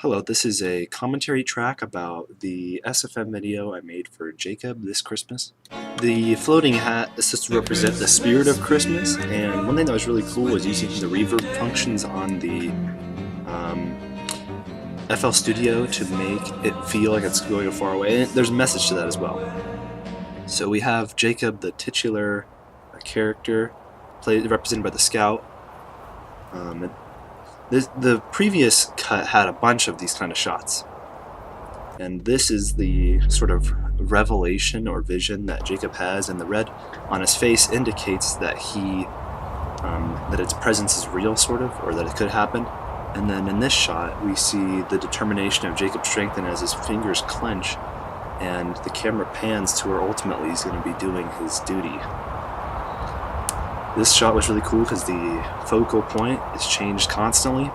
Hello, this is a commentary track about the SFM video I made for Jacob this Christmas. The floating hat is supposed to represent the spirit of Christmas, and one thing that was really cool was using the reverb functions on the FL Studio to make it feel like it's going far away. And there's a message to that as well. So we have Jacob, the titular character, represented by the scout. The previous cut had a bunch of these kind of shots, and this is the sort of revelation or vision that Jacob has, and the red on his face indicates that that its presence is real, sort of, or that it could happen. And then in this shot we see the determination of Jacob strengthen as his fingers clench, and the camera pans to where ultimately he's going to be doing his duty. This shot was really cool because the focal point is changed constantly,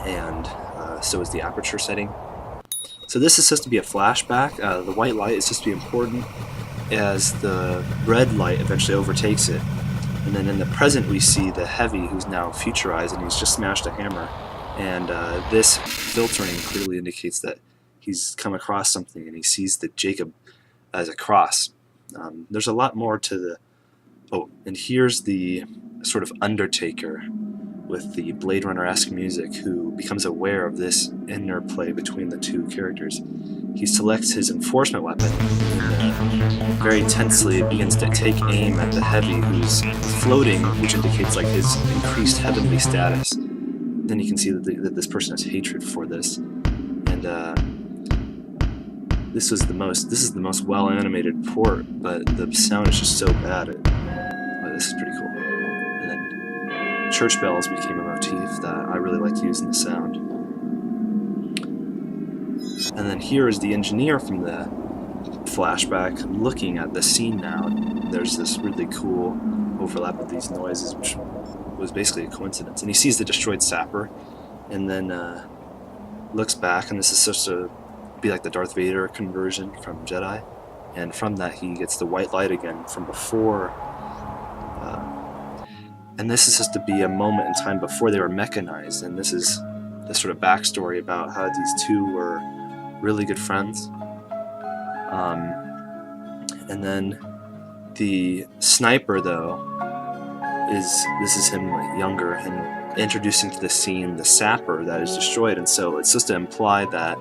and so is the aperture setting. So this is supposed to be a flashback. The white light is supposed to be important as the red light eventually overtakes it. And then in the present we see the heavy, who's now futurized, and he's just smashed a hammer. And this filtering clearly indicates that he's come across something and he sees the Jacob as a cross. There's a lot more to the... Oh, and here's the sort of Undertaker with the Blade Runner-esque music, who becomes aware of this interplay between the two characters. He selects his enforcement weapon and very tensely begins to take aim at the heavy, who's floating, which indicates like his increased heavenly status. Then you can see that this person has hatred for this, and this is the most well-animated port, but the sound is just so bad. This is pretty cool. And then church bells became a motif that I really like using the sound. And then here is the engineer from the flashback looking at the scene now. And there's this really cool overlap of these noises, which was basically a coincidence. And he sees the destroyed sapper, and then looks back, and this is supposed to be like the Darth Vader conversion from Jedi. And from that he gets the white light again from before. And this is supposed to be a moment in time before they were mechanized, and this is the sort of backstory about how these two were really good friends. And then the sniper, though, this is him like younger, and introducing to the scene the sapper that is destroyed, and so it's supposed to imply that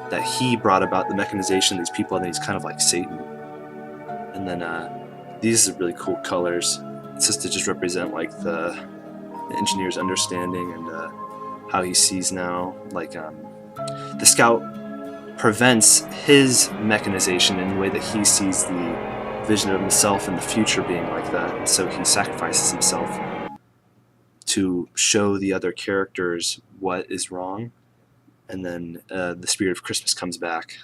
that he brought about the mechanization of these people, and he's kind of like Satan. And then these are really cool colors. It's just to just represent like the engineer's understanding and how he sees now. Like the scout prevents his mechanization in the way that he sees the vision of himself in the future being like that, and so he sacrifices himself to show the other characters what is wrong. And then the spirit of Christmas comes back.